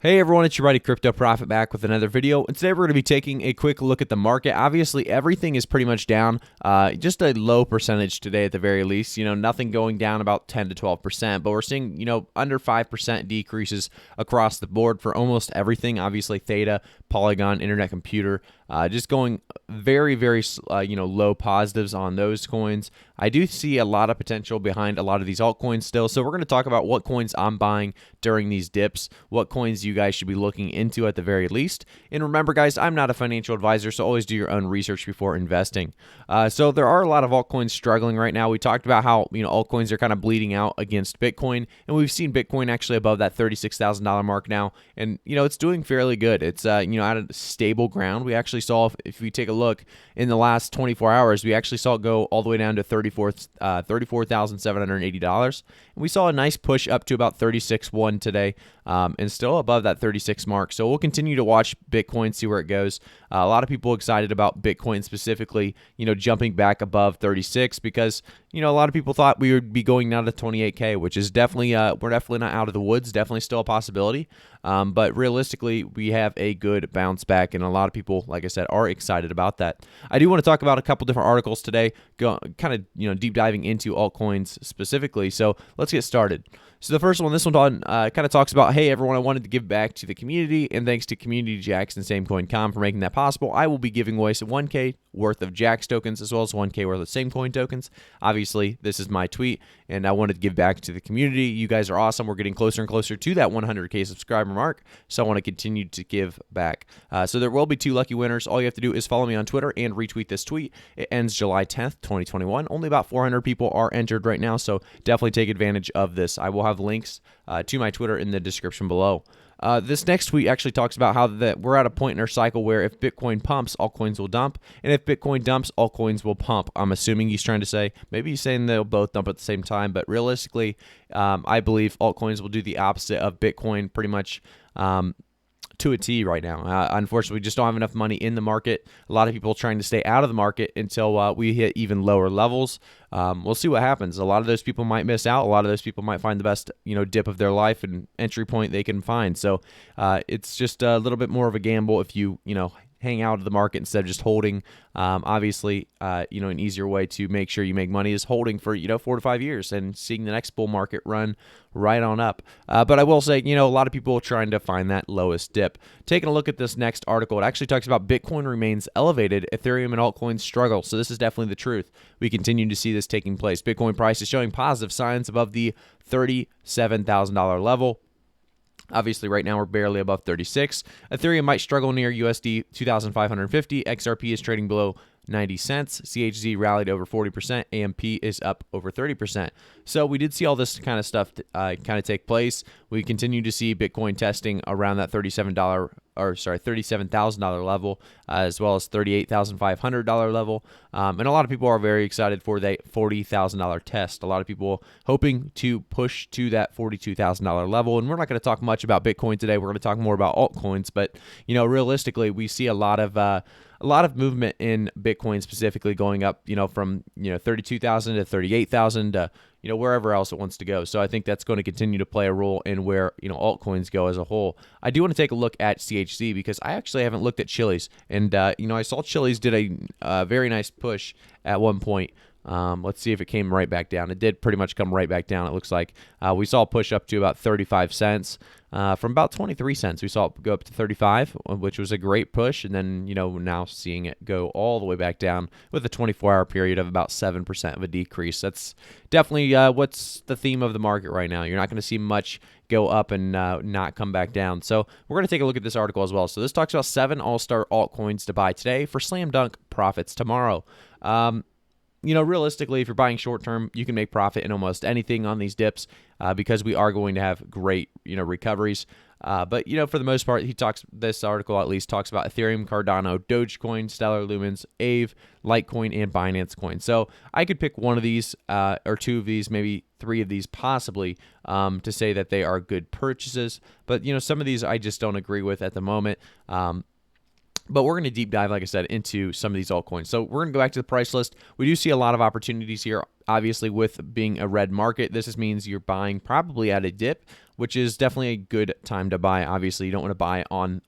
Hey everyone, it's your buddy Crypto Profit back with another video. And today we're going to be taking a quick look at the market. Obviously, everything is pretty much down, just a low percentage today at the very least. Nothing going down about 10 to 12%, but we're seeing, under 5% decreases across the board for almost everything. Obviously, Theta, Polygon, Internet Computer, just going very, very, low positives on those coins. I do see a lot of potential behind a lot of these altcoins still. So we're going to talk about what coins I'm buying during these dips, what coins you guys should be looking into at the very least. And remember, guys, I'm not a financial advisor, so always do your own research before investing. So there are a lot of altcoins struggling right now. We talked about how, altcoins are kind of bleeding out against Bitcoin, and we've seen Bitcoin actually above that $36,000 mark now. And, it's doing fairly good. It's, at a stable ground. We actually saw, if we take a look in the last 24 hours, we actually saw it go all the way down to $34,780. And we saw a nice push up to about 36.1 today, and still above that 36 mark. So we'll continue to watch Bitcoin, see where it goes. A lot of people excited about Bitcoin specifically, jumping back above 36 because, a lot of people thought we would be going down to 28K, which is definitely, we're definitely not out of the woods, definitely still a possibility. But realistically, we have a good bounce back, and a lot of people, like I said, are excited about that. I do want to talk about a couple different articles today, deep diving into altcoins specifically. So let's get started. So the first one, this one kind of talks about, hey everyone, I wanted to give back to the community, and thanks to Community Jacks and SameCoin.com for making that possible. I will be giving away some 1K worth of Jacks tokens as well as 1K worth of SameCoin tokens. Obviously, this is my tweet, and I wanted to give back to the community. You guys are awesome. We're getting closer and closer to that 100K subscriber mark, so I want to continue to give back. So there will be 2 lucky winners. All you have to do is follow me on Twitter and retweet this tweet. It ends July 10th, 2021. Only about 400 people are entered right now, so definitely take advantage of this. I will have links to my Twitter in the description below. This next tweet actually talks about how we're at a point in our cycle where if Bitcoin pumps, altcoins will dump, and if Bitcoin dumps, altcoins will pump. I'm assuming he's trying to say, maybe he's saying they'll both dump at the same time, but realistically, I believe altcoins will do the opposite of Bitcoin pretty much to a T right now. Unfortunately, we just don't have enough money in the market. A lot of people trying to stay out of the market until we hit even lower levels. We'll see what happens. A lot of those people might miss out. A lot of those people might find the best, dip of their life and entry point they can find. So it's just a little bit more of a gamble if you, hang out of the market instead of just holding. Obviously, an easier way to make sure you make money is holding for, 4 to 5 years and seeing the next bull market run right on up. But I will say, a lot of people are trying to find that lowest dip. Taking a look at this next article, it actually talks about Bitcoin remains elevated, Ethereum and altcoins struggle. So this is definitely the truth. We continue to see this taking place. Bitcoin price is showing positive signs above the $37,000 level. Obviously, right now we're barely above 36. Ethereum might struggle near USD 2,550. XRP is trading below 90 cents. CHZ rallied over 40%. AMP is up over 30%. So we did see all this kind of stuff take place. We continue to see Bitcoin testing around that $37,000 level, as well as $38,500 level. And a lot of people are very excited for that $40,000 test. A lot of people hoping to push to that $42,000 level. And we're not going to talk much about Bitcoin today. We're going to talk more about altcoins. But, realistically, we see a lot of movement in Bitcoin specifically going up, from 32,000 to 38,000 to wherever else it wants to go. So I think that's going to continue to play a role in where altcoins go as a whole. I do want to take a look at CHZ because I actually haven't looked at Chiliz, and I saw Chiliz did a very nice push at one point. Let's see if it came right back down. It did pretty much come right back down, it looks like. We saw a push up to about 35 cents. From about 23 cents, we saw it go up to 35, which was a great push. And then, now seeing it go all the way back down with a 24-hour period of about 7% of a decrease. That's definitely what's the theme of the market right now. You're not going to see much go up and not come back down. So we're going to take a look at this article as well. So this talks about 7 all-star altcoins to buy today for slam dunk profits tomorrow. Realistically, if you're buying short term, you can make profit in almost anything on these dips because we are going to have great, recoveries. But, for the most part, this article at least talks about Ethereum, Cardano, Dogecoin, Stellar Lumens, Aave, Litecoin, and Binance Coin. So I could pick one of these or 2 of these, maybe 3 of these possibly to say that they are good purchases. But, some of these I just don't agree with at the moment. But we're going to deep dive, like I said, into some of these altcoins. So we're going to go back to the price list. We do see a lot of opportunities here. Obviously, with being a red market, this means you're buying probably at a dip, which is definitely a good time to buy. Obviously, you don't want to buy on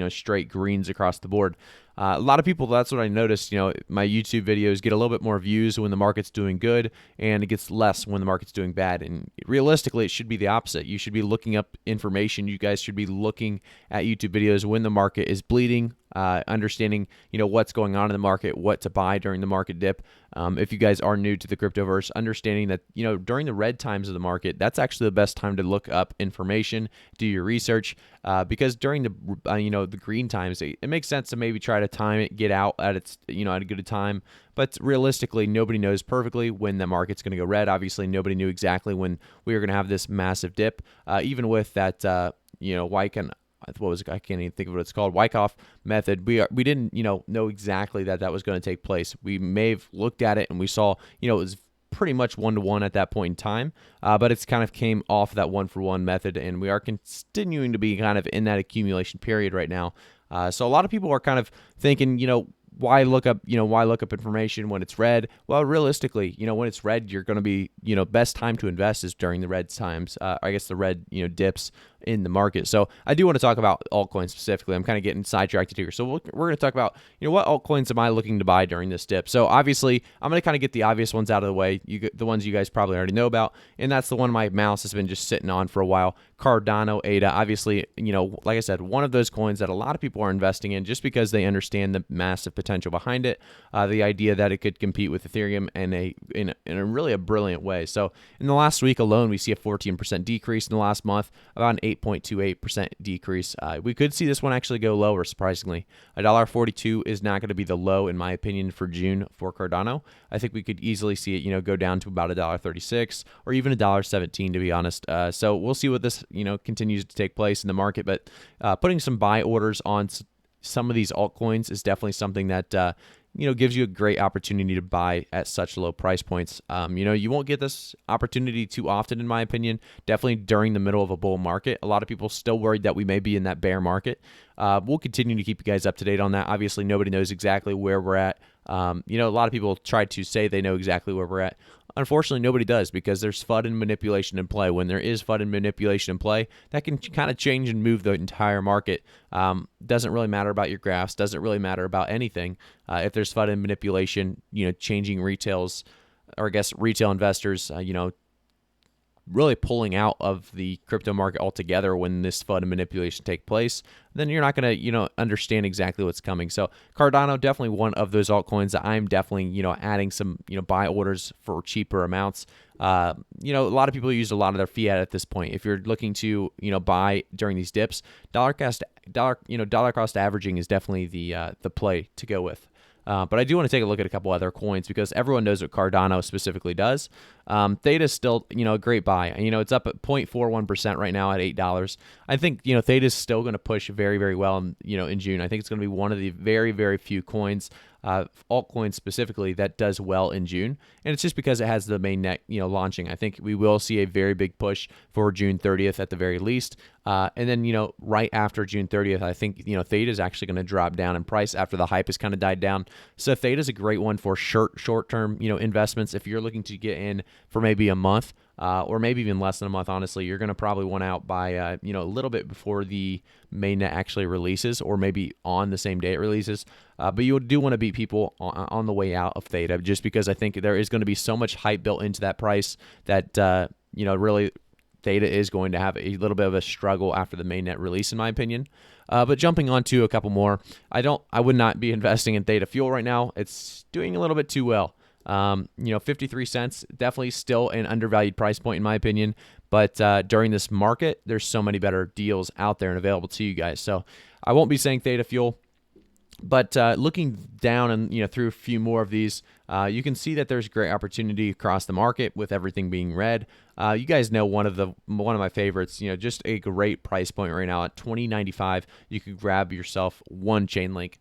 straight greens across the board. A lot of people, that's what I noticed, my YouTube videos get a little bit more views when the market's doing good, and it gets less when the market's doing bad. And realistically, it should be the opposite. You should be looking up information. You guys should be looking at YouTube videos when the market is bleeding, understanding, what's going on in the market, what to buy during the market dip. If you guys are new to the cryptoverse, understanding that, during the red times of the market, that's actually the best time to look up information, do your research, because during the, the green times, it makes sense to maybe try to time it, get out at its, at a good time. But realistically, nobody knows perfectly when the market's going to go red. Obviously, nobody knew exactly when we were going to have this massive dip. Even with that, what was it? I can't even think of what it's called. Wyckoff method. We didn't, know exactly that was going to take place. We may have looked at it and we saw, it was pretty much 1-to-1 at that point in time, but it's kind of came off that 1-for-1 method, and we are continuing to be kind of in that accumulation period right now. So a lot of people are kind of thinking, why look up information when it's red? Well, realistically, when it's red, you're going to be, best time to invest is during the red times. I guess the red, dips in the market. So I do want to talk about altcoins specifically. I'm kind of getting sidetracked here. So we're going to talk about, what altcoins am I looking to buy during this dip? So obviously, I'm going to kind of get the obvious ones out of the way, the ones you guys probably already know about, and that's the one my mouse has been just sitting on for a while, Cardano, ADA. Obviously, like I said, one of those coins that a lot of people are investing in just because they understand the massive potential behind it, the idea that it could compete with Ethereum in a really a brilliant way. So in the last week alone, we see a 14% decrease in the last month, about an 8.28% decrease. We could see this one actually go lower, surprisingly. $1.42 is not going to be the low, in my opinion, for June for Cardano. I think we could easily see it, go down to about $1.36 or even $1.17, to be honest. So we'll see what this, continues to take place in the market. But putting some buy orders on some of these altcoins is definitely something that gives you a great opportunity to buy at such low price points. You won't get this opportunity too often, in my opinion. Definitely during the middle of a bull market. A lot of people still worried that we may be in that bear market. We'll continue to keep you guys up to date on that. Obviously, nobody knows exactly where we're at. A lot of people try to say they know exactly where we're at. Unfortunately, nobody does, because there's FUD and manipulation in play. When there is FUD and manipulation in play, that can kind of change and move the entire market. Doesn't really matter about your graphs. Doesn't really matter about anything. If there's FUD and manipulation, changing retail investors, really pulling out of the crypto market altogether when this FUD and manipulation take place, then you're not going to, understand exactly what's coming. So Cardano, definitely one of those altcoins that I'm definitely, adding some, buy orders for cheaper amounts. A lot of people use a lot of their fiat at this point. If you're looking to, buy during these dips, dollar cost averaging is definitely the play to go with. But I do want to take a look at a couple other coins, because everyone knows what Cardano specifically does. Theta is still, a great buy. It's up at 0.41% right now at $8. I think, Theta is still going to push very, very well, in June. I think it's going to be one of the very, very few coins, altcoins specifically, that does well in June. And it's just because it has the mainnet, launching. I think we will see a very big push for June 30th at the very least. And then, right after June 30th, I think, Theta is actually going to drop down in price after the hype has kind of died down. So Theta is a great one for short-term, investments. If you're looking to get in for maybe a month, or maybe even less than a month, honestly, you're going to probably want out by, a little bit before the mainnet actually releases, or maybe on the same day it releases. But you do want to beat people on the way out of Theta, just because I think there is going to be so much hype built into that price that, really Theta is going to have a little bit of a struggle after the mainnet release, in my opinion. But jumping on to a couple more, I would not be investing in Theta Fuel right now. It's doing a little bit too well. 53 cents, definitely still an undervalued price point, in my opinion. But during this market, there's so many better deals out there and available to you guys. So I won't be saying Theta Fuel. But looking down and through a few more of these, you can see that there's great opportunity across the market with everything being red. You guys know one of my favorites. Just a great price point right now at $20.95. You could grab yourself one Chainlink.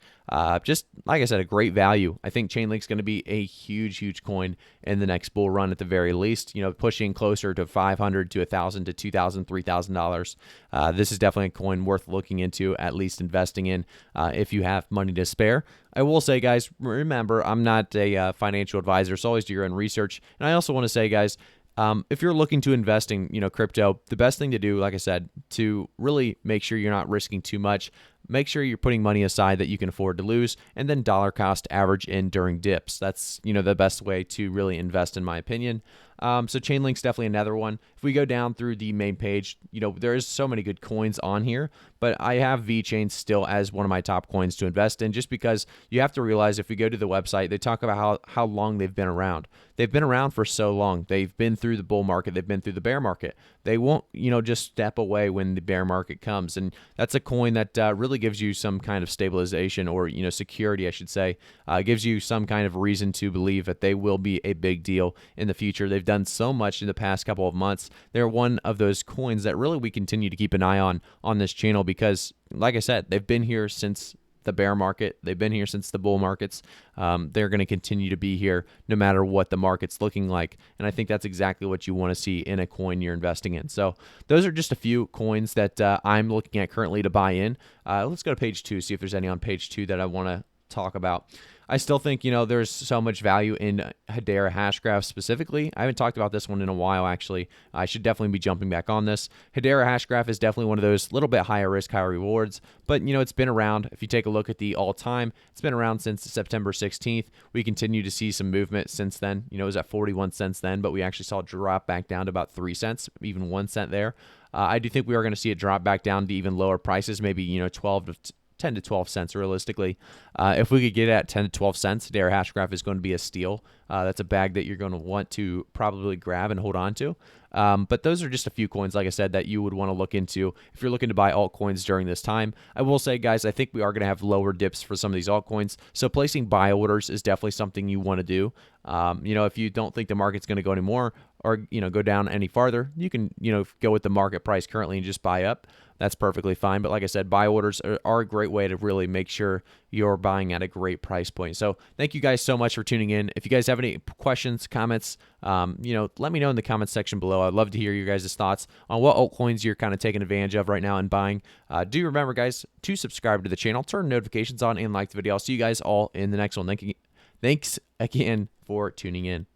Just like I said, a great value. I think Chainlink's going to be a huge, huge coin in the next bull run at the very least. Pushing closer to $500 to $1,000 to $2,000, $3,000. This is definitely a coin worth looking into, at least investing in, if you have money to spare. I will say, guys, remember, I'm not a financial advisor, so always do your own research. And I also want to say, guys, If you're looking to invest in, crypto, the best thing to do, like I said, to really make sure you're not risking too much, make sure you're putting money aside that you can afford to lose, and then dollar cost average in during dips. That's, the best way to really invest, in my opinion. So Chainlink's definitely another one. If we go down through the main page, there is so many good coins on here, but I have VeChain still as one of my top coins to invest in, just because you have to realize, if we go to the website, they talk about how long they've been around. They've been around for so long. They've been through the bull market. They've been through the bear market. They won't, just step away when the bear market comes. And that's a coin that really gives you some kind of stabilization, or, security, I should say. Gives you some kind of reason to believe that they will be a big deal in the future. They've done so much in the past couple of months. They're one of those coins that really we continue to keep an eye on this channel, because, like I said, they've been here since the bear market. They've been here since the bull markets. They're going to continue to be here no matter what the market's looking like. And I think that's exactly what you want to see in a coin you're investing in. So those are just a few coins that I'm looking at currently to buy in. Let's go to page 2, see if there's any on page 2 that I want to talk about. I still think, there's so much value in Hedera Hashgraph specifically. I haven't talked about this one in a while, actually. I should definitely be jumping back on this. Hedera Hashgraph is definitely one of those little bit higher risk, higher rewards, but, it's been around. If you take a look at the all-time, it's been around since September 16th. We continue to see some movement since then. It was at 41 cents then, but we actually saw it drop back down to about 3 cents, even 1 cent there. I do think we are going to see it drop back down to even lower prices, maybe, 10 to 12 cents realistically. If we could get it at 10 to 12 cents, Hedera Hashgraph is going to be a steal. That's a bag that you're going to want to probably grab and hold on to. But those are just a few coins, like I said, that you would want to look into if you're looking to buy altcoins during this time. I will say, guys, I think we are going to have lower dips for some of these altcoins. So placing buy orders is definitely something you want to do. If you don't think the market's going to go anymore, or, go down any farther, you can, go with the market price currently and just buy up. That's perfectly fine. But like I said, buy orders are a great way to really make sure you're buying at a great price point. So thank you guys so much for tuning in. If you guys have any questions, comments, let me know in the comments section below. I'd love to hear your guys' thoughts on what altcoins you're kind of taking advantage of right now and buying. Do remember, guys, to subscribe to the channel, turn notifications on, and like the video. I'll see you guys all in the next one. Thanks again for tuning in.